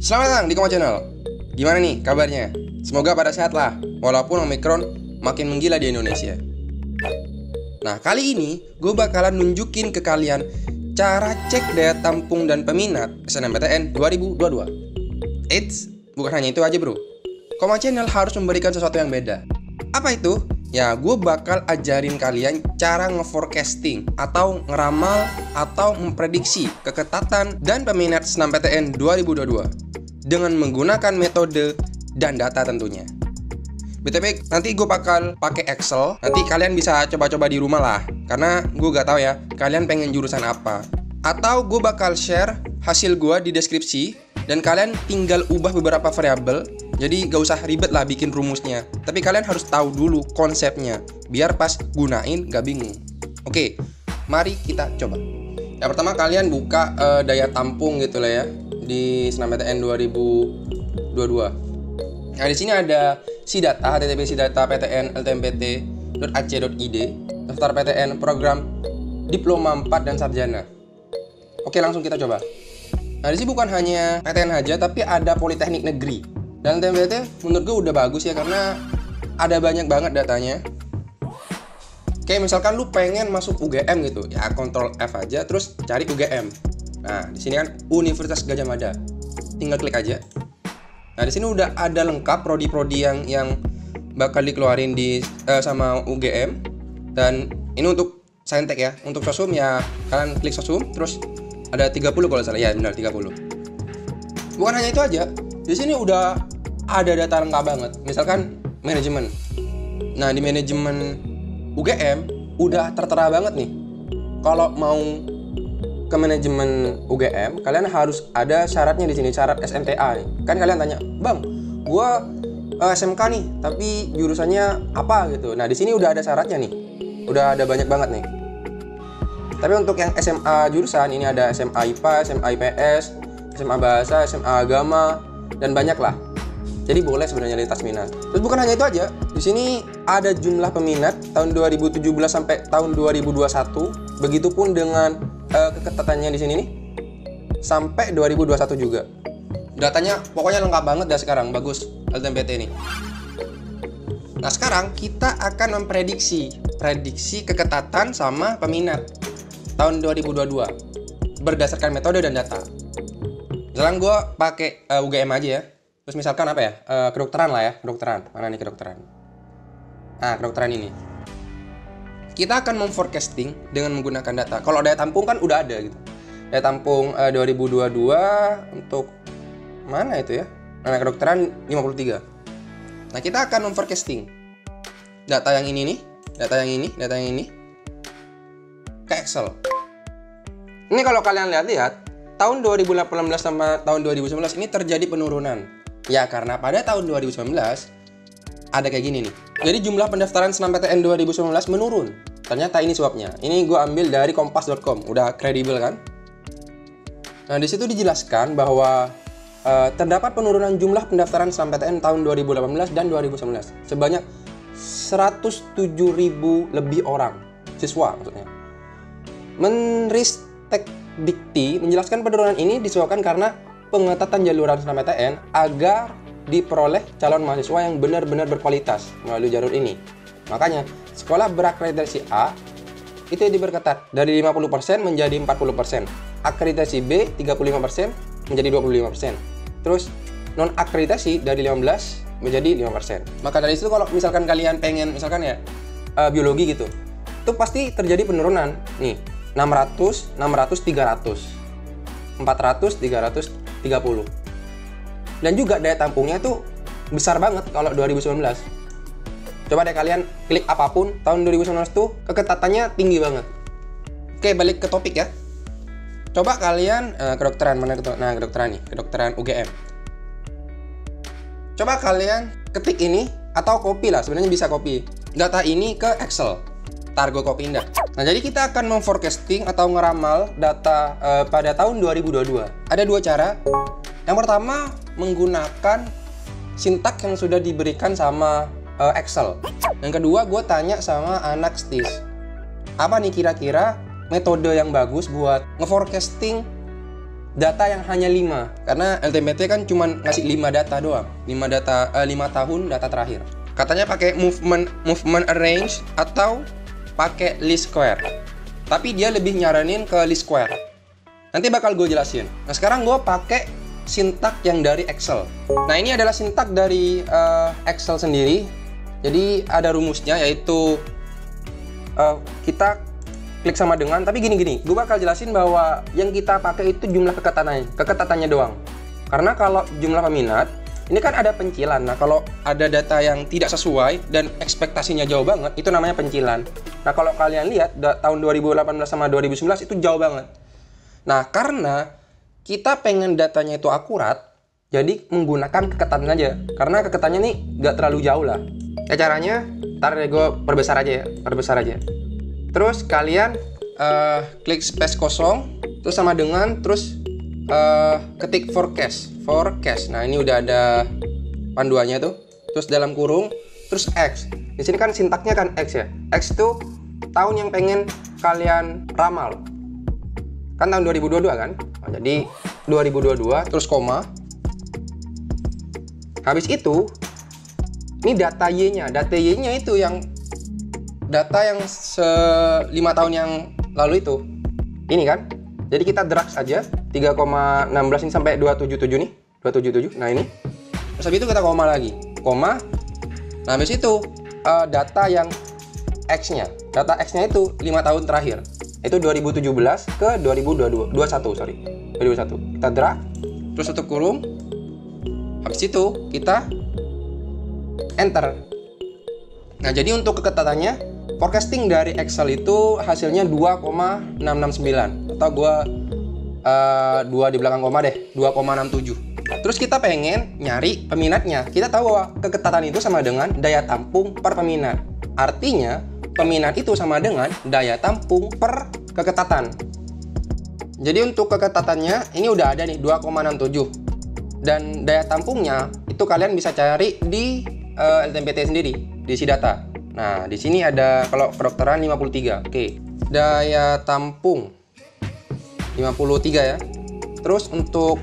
Selamat datang di Koma Channel. Gimana nih kabarnya? Semoga pada sehat lah, walaupun Omicron makin menggila di Indonesia. Nah, kali ini gue bakalan nunjukin ke kalian cara cek daya tampung dan peminat SNMPTN 2022. Eits, bukan hanya itu aja bro. Koma Channel harus memberikan sesuatu yang beda. Apa itu? Ya, gue bakal ajarin kalian cara nge-forecasting atau ngeramal atau memprediksi keketatan dan peminat SNMPTN 2022 dengan menggunakan metode dan data tentunya. BTW, nanti gue bakal pakai Excel. Nanti kalian bisa coba-coba di rumah lah, karena gue gak tahu ya kalian pengen jurusan apa. Atau gue bakal share hasil gue di deskripsi dan kalian tinggal ubah beberapa variabel. Jadi gak usah ribet lah bikin rumusnya, tapi kalian harus tahu dulu konsepnya biar pas gunain gak bingung. Oke, mari kita coba. Yang pertama kalian buka daya tampung gitu lah ya di SNMPTN 2022. Nah, di sini ada SIDATA, http sidataptn.ltmpt.ac.id, daftar PTN program Diploma 4 dan Sarjana. Oke, langsung kita coba. Nah, di sini bukan hanya PTN aja, tapi ada Politeknik Negeri. Dan LTMPT menurut gue udah bagus ya, karena ada banyak banget datanya. Kayak misalkan lu pengen masuk UGM gitu, ya Ctrl F aja terus cari UGM. Nah, di sini kan Universitas Gadjah Mada. Tinggal klik aja. Nah, di sini udah ada lengkap prodi-prodi yang bakal dikeluarin di sama UGM. Dan ini untuk Saintek ya. Untuk Sosum ya kalian klik Sosum terus ada 30 kalau salah. Ya, benar 30. Bukan hanya itu aja. Di sini udah ada data lengkap banget. Misalkan manajemen. Nah, di manajemen UGM udah tertera banget nih. Kalau mau ke manajemen UGM, kalian harus ada syaratnya di sini, syarat SMTA nih. Kan kalian tanya, "Bang, gua SMK nih, tapi jurusannya apa gitu." Nah, di sini udah ada syaratnya nih. Udah ada banyak banget nih. Tapi untuk yang SMA jurusan ini ada SMA IPA, SMA IPS, SMA Bahasa, SMA Agama, dan banyak lah. Jadi boleh sebenarnya lintas minat. Terus bukan hanya itu aja. Di sini ada jumlah peminat tahun 2017 sampai tahun 2021. Begitupun dengan keketatannya di sini nih. Sampai 2021 juga. Datanya pokoknya lengkap banget dah sekarang. Bagus LTMPT ini. Nah, sekarang kita akan memprediksi keketatan sama peminat tahun 2022 berdasarkan metode dan data. Misalkan gue pakai UGM aja ya. Terus misalkan apa ya? Kedokteran lah ya, kedokteran. Mana nih kedokteran? Nah, kedokteran ini. Kita akan memforecasting dengan menggunakan data. Kalau daya tampung kan udah ada gitu. Daya tampung 2022 untuk mana itu ya? Nah, kedokteran 53. Nah, kita akan memforecasting data yang ini nih, data yang ini ke Excel. Ini kalau kalian lihat-lihat, tahun 2018 sama tahun 2019 ini terjadi penurunan. Ya, karena pada tahun 2019 ada kayak gini nih. Jadi jumlah pendaftaran SNMPTN 2019 menurun. Ternyata ini swabnya. Ini gue ambil dari kompas.com. Udah kredibel kan? Nah, di situ dijelaskan bahwa terdapat penurunan jumlah pendaftaran SNMPTN tahun 2018 dan 2019 sebanyak 107.000 lebih orang siswa maksudnya. Menristek Dikti menjelaskan penurunan ini disebabkan karena pengetatan jaluran SNMPTN agar diperoleh calon mahasiswa yang benar-benar berkualitas melalui jalur ini. Makanya, sekolah berakreditasi A itu diperketat dari 50% menjadi 40%. Akreditasi B 35% menjadi 25%. Terus non-akreditasi dari 15 menjadi 5%. Maka dari itu kalau misalkan kalian pengen misalkan ya biologi gitu, itu pasti terjadi penurunan. Nih, 600, 300, 400, 330. Dan juga daya tampungnya tuh besar banget kalau 2019. Coba deh kalian klik apapun, tahun 2019 tuh keketatannya tinggi banget. Oke, balik ke topik ya. Coba kalian kedokteran, mana nah kedokteran nih, kedokteran UGM. Coba kalian ketik ini atau copy lah, sebenarnya bisa copy data ini ke Excel. Ntar gue copy dah. Nah, jadi kita akan memforecasting atau ngeramal data pada tahun 2022. Ada dua cara. Yang pertama, menggunakan sintak yang sudah diberikan sama Excel. Yang kedua, gue tanya sama anak STIS. Apa nih kira-kira metode yang bagus buat ngeforecasting data yang hanya 5, karena LTMPT kan cuma ngasih 5 data doang, 5 tahun data terakhir. Katanya pakai movement arrange atau pakai least square, tapi dia lebih nyaranin ke least square. Nanti bakal gue jelasin. Nah sekarang gue pakai sintak yang dari Excel. Nah ini adalah sintak dari Excel sendiri. Jadi ada rumusnya, yaitu kita klik sama dengan, tapi gini-gini, gue bakal jelasin bahwa yang kita pakai itu jumlah keketatannya doang. Karena kalau jumlah peminat, ini kan ada pencilan. Nah kalau ada data yang tidak sesuai dan ekspektasinya jauh banget, itu namanya pencilan. Nah kalau kalian lihat, tahun 2018 sama 2019 itu jauh banget. Nah karena kita pengen datanya itu akurat, jadi menggunakan keketatan aja. Karena keketatannya nih gak terlalu jauh lah. Caranya, ntar gue perbesar aja ya, Terus kalian klik space kosong, terus sama dengan, terus ketik forecast. Nah ini udah ada panduannya tuh. Terus dalam kurung, terus X. Di sini kan sintaknya kan X ya. X itu tahun yang pengen kalian ramal. Kan tahun 2022 kan? Nah, jadi 2022 terus koma. Habis itu, ini data Y-nya. Data Y-nya itu yang data yang 5 tahun yang lalu itu. Ini kan. Jadi kita drag aja 3,16 ini sampai 277 nih. 277. Nah ini. Terus habis itu kita koma lagi. Koma. Nah habis itu data yang X-nya. Data X-nya itu 5 tahun terakhir. Itu 2017 ke 2021, sorry. 2021. Kita drag. Terus tutup kurung. Habis itu kita enter. Nah jadi untuk keketatannya, forecasting dari Excel itu hasilnya 2,669, atau gua 2 di belakang koma deh, 2,67. Terus kita pengen nyari peminatnya. Kita tahu bahwa keketatan itu sama dengan daya tampung per peminat. Artinya peminat itu sama dengan daya tampung per keketatan. Jadi untuk keketatannya ini udah ada nih 2,67. Dan daya tampungnya itu kalian bisa cari di LTMPT sendiri, di isi data. Nah, di sini ada kalau kedokteran 53. Oke. Daya tampung 53 ya. Terus untuk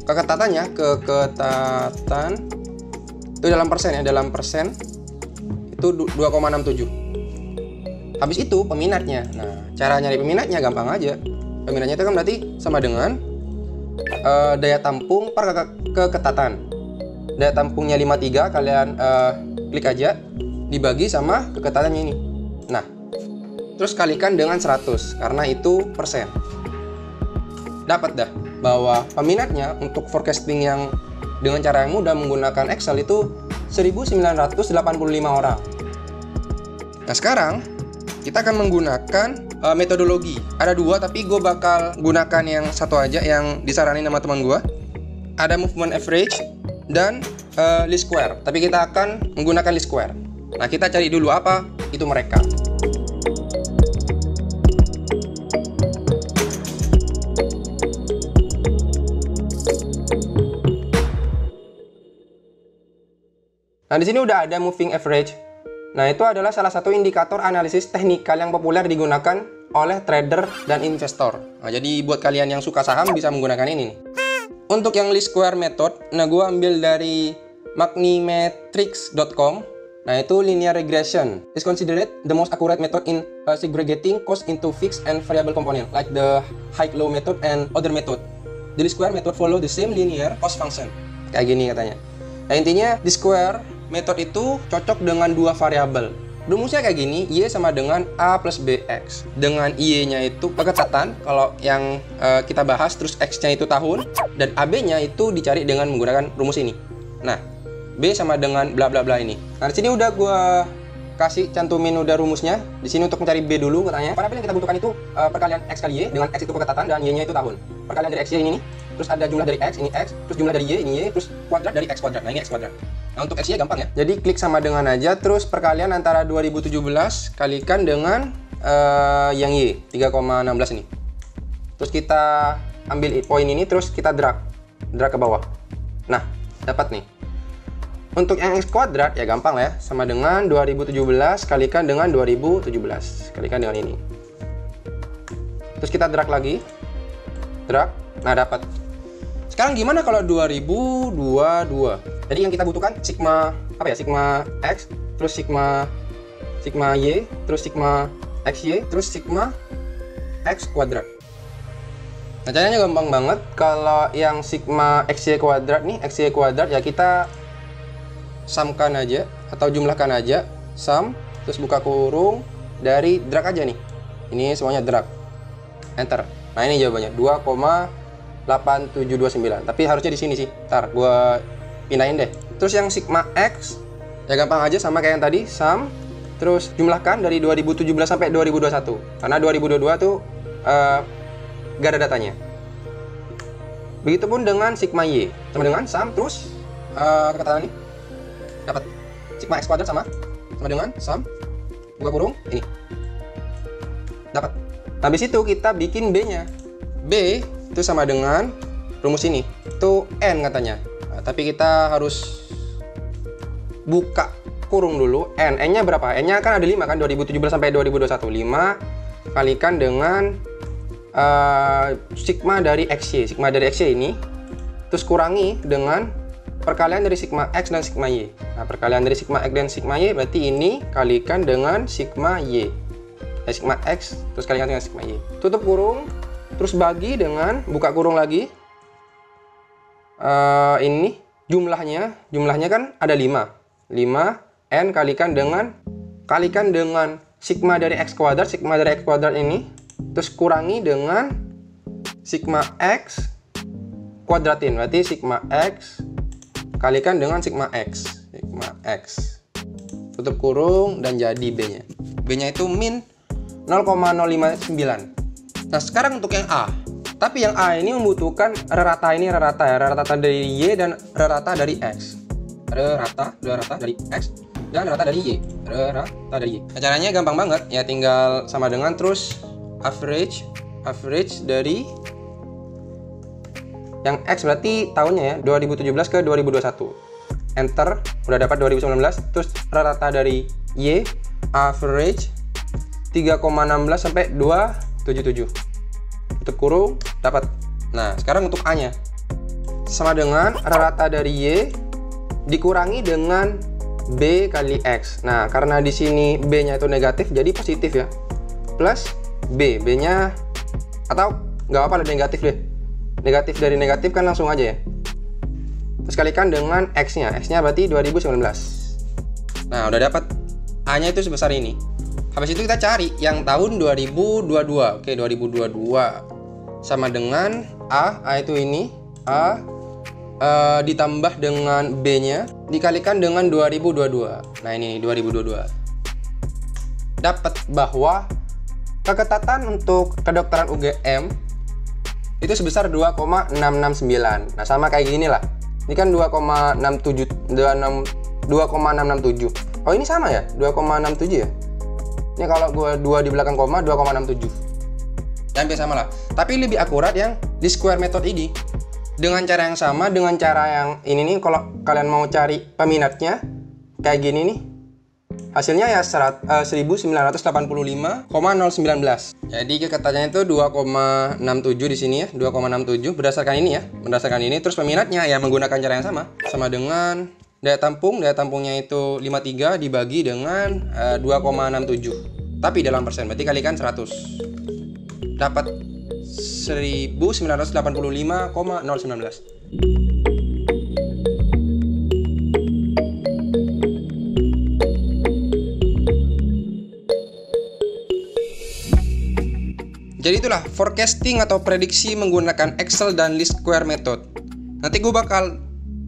keketatannya, keketatan itu dalam persen ya, dalam persen itu 2,67. Habis itu peminatnya. Nah, cara nyari peminatnya gampang aja. Peminatnya itu kan berarti sama dengan daya tampung per keketatan. Daya tampungnya 53, kalian klik aja, dibagi sama keketatannya ini. Nah, terus kalikan dengan 100 karena itu persen. Dapat dah bahwa peminatnya untuk forecasting yang dengan cara yang mudah menggunakan Excel itu 1985 orang. Nah sekarang kita akan menggunakan metodologi. Ada 2 tapi gue bakal gunakan yang satu aja yang disaranin sama teman gue. Ada movement average dan least square. Tapi kita akan menggunakan least square. Nah kita cari dulu apa itu mereka. Nah di sini udah ada moving average. Nah itu adalah salah satu indikator analisis teknikal yang populer digunakan oleh trader dan investor. Nah jadi buat kalian yang suka saham bisa menggunakan ini nih. Untuk yang least square method, nah gue ambil dari magnimetrics.com. Nah itu linear regression is considered the most accurate method in segregating cost into fixed and variable component like the high-low method and other method. The least square method follow the same linear cost function. Kayak gini katanya. Nah intinya the square method itu cocok dengan 2 variabel. Rumusnya kayak gini, Y sama dengan A plus BX. Dengan Y-nya itu keketatan, kalau yang kita bahas, terus X-nya itu tahun, dan AB-nya itu dicari dengan menggunakan rumus ini. Nah, B sama dengan bla bla bla ini. Nah, di sini udah gue kasih cantumin udah rumusnya. Di sini untuk mencari B dulu katanya. Variabel yang kita butuhkan itu perkalian X kali Y, dengan X itu keketatan dan Y-nya itu tahun. Perkalian dari X, Y ini nih. Terus ada jumlah dari X, ini X, terus jumlah dari Y, ini Y, terus kuadrat dari X kuadrat. Nah, ini X kuadrat. Nah, untuk X-nya gampang ya. Jadi klik sama dengan aja, terus perkalian antara 2017 kalikan dengan yang Y, 3,16 ini. Terus kita ambil poin ini, terus kita drag ke bawah. Nah, dapat nih. Untuk yang X kuadrat ya gampang lah ya, sama dengan 2017 kalikan dengan 2017, kalikan dengan ini. Terus kita drag lagi, drag. Nah, dapat. Sekarang gimana kalau 2022? Jadi yang kita butuhkan sigma apa ya? Sigma X, terus sigma Y, terus sigma XY, terus sigma X kuadrat. Nah, caranya gampang banget. Kalau yang sigma XY kuadrat nih, XY kuadrat ya kita sumkan aja atau jumlahkan aja. Sum, terus buka kurung, dari drag aja nih. Ini semuanya drag. Enter. Nah, ini jawabannya 2,8729. Tapi harusnya di sini sih. Ntar gua pindahin deh. Terus yang sigma X ya gampang aja, sama kayak yang tadi, sum terus jumlahkan dari 2017 sampai 2021. Karena 2022 tuh gak ada datanya. Begitupun dengan sigma Y, sama dengan sum terus kata ini dapat sigma X kuadrat sama dengan sum buka kurung ini dapat. Habis itu kita bikin B-nya. B itu sama dengan rumus ini. Itu N katanya. Nah, tapi kita harus buka kurung dulu. N-nya berapa? N-nya kan ada 5 kan, 2017 sampai 2021. 5 kalikan dengan sigma dari XY. Sigma dari XY ini terus kurangi dengan perkalian dari sigma X dan sigma Y. Nah, perkalian dari sigma X dan sigma Y berarti ini kalikan dengan sigma Y. Sigma X terus kalikan dengan sigma Y. Tutup kurung, terus bagi dengan buka kurung lagi. Ini jumlahnya kan ada 5 N kalikan dengan sigma dari X kuadrat. Sigma dari X kuadrat ini terus kurangi dengan sigma X kuadratin, berarti sigma X kalikan dengan sigma X. Tutup kurung dan jadi B-nya. B-nya itu min 0,059. Nah, sekarang untuk yang A. Tapi yang A ini membutuhkan rata dari Y dan rata dari X. Rata dari X dan rata dari Y. Nah, caranya gampang banget. Ya tinggal sama dengan terus average dari yang X berarti tahunnya ya 2017 ke 2021. Enter, udah dapat 2019. Terus rata dari Y average 3,16 sampai 277. Tutup kurung, dapat. Nah, sekarang untuk A-nya. Sama dengan rata dari Y dikurangi dengan B kali X. Nah, karena di sini B-nya itu negatif jadi positif ya. Plus B-nya atau nggak apa-apa negatif deh. Negatif dari negatif kan langsung aja ya. Terus kalikan dengan X-nya. X-nya berarti 2019. Nah, udah dapat. A-nya itu sebesar ini. Habis itu kita cari yang tahun 2022. Oke, 2022 sama dengan A itu ini. A ditambah dengan B-nya dikalikan dengan 2022. Nah, ini 2022. Dapat bahwa keketatan untuk kedokteran UGM itu sebesar 2,669. Nah, sama kayak gini lah. Ini kan 2,667. Oh, ini sama ya? 2,67 ya? Ini kalau gua 2 di belakang koma 2,67. Hampir sama lah. Tapi lebih akurat yang di square method ini. Dengan cara yang sama, dengan cara yang ini nih, kalau kalian mau cari peminatnya kayak gini nih. Hasilnya ya 1985,019. Jadi keketatannya itu 2,67 di sini ya, 2,67 berdasarkan ini ya, berdasarkan ini. Terus peminatnya ya menggunakan cara yang sama dengan daya tampungnya itu 53 dibagi dengan 2,67. Tapi dalam persen, berarti kalikan 100. Dapat 1985,019. Jadi itulah forecasting atau prediksi menggunakan Excel dan least square method. Nanti gue bakal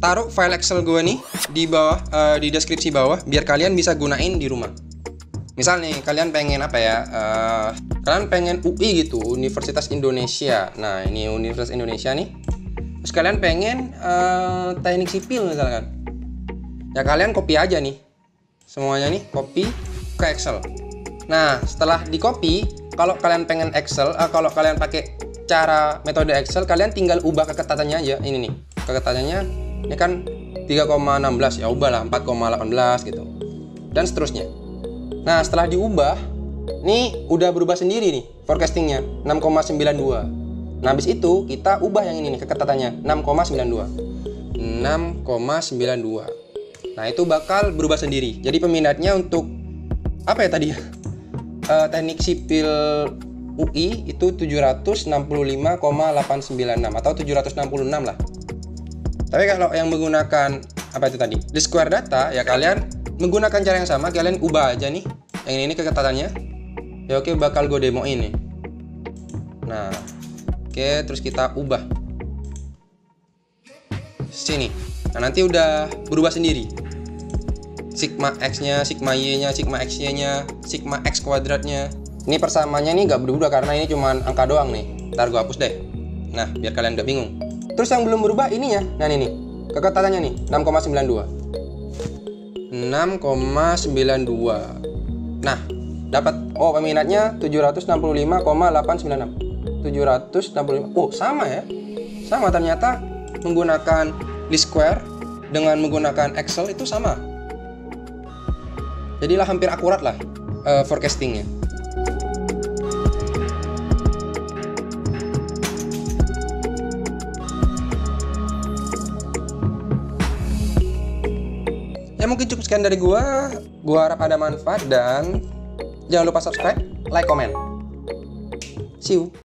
taruh file Excel gue nih di bawah, di deskripsi bawah, biar kalian bisa gunain di rumah. Misal nih kalian pengen apa ya? Kalian pengen UI gitu, Universitas Indonesia. Nah, ini Universitas Indonesia nih. Terus kalian pengen teknik sipil misalkan. Ya kalian copy aja nih. Semuanya nih copy ke Excel. Nah, setelah di copy, kalau kalian pengen Excel, kalau kalian pakai cara metode Excel, kalian tinggal ubah keketatannya aja. Ini nih, keketatannya ini kan 3,16, ya ubahlah 4,18 gitu. Dan seterusnya. Nah, setelah diubah, nih udah berubah sendiri nih forecastingnya 6,92. Nah, habis itu kita ubah yang ini nih keketatannya 6,92. 6,92. Nah, itu bakal berubah sendiri. Jadi peminatnya untuk apa ya tadi? Teknik sipil UI itu 765,896 atau 766 lah. Tapi kalau yang menggunakan apa itu tadi? Di Square Data ya kalian menggunakan cara yang sama, kalian ubah aja nih. Yang ini keketatannya. Ya oke, bakal gue demoin nih. Nah, oke, terus kita ubah sini. Nah, nanti udah berubah sendiri. Sigma X-nya, Sigma Y-nya, Sigma X-Y-nya, Sigma X kuadratnya. Ini persamanya nih nggak berubah karena ini cuman angka doang nih. Ntar gue hapus deh. Nah, biar kalian nggak bingung. Terus yang belum berubah ininya. Nah, ini nih. Keketatannya nih, 6,92. 6,92. Nah, dapat peminatnya 765,896. 765. Oh, sama ya. Sama ternyata menggunakan list square dengan menggunakan Excel itu sama. Jadilah hampir akurat lah forecastingnya. Ya mungkin cukup sekian dari gua harap ada manfaat dan jangan lupa subscribe, like, comment. See you.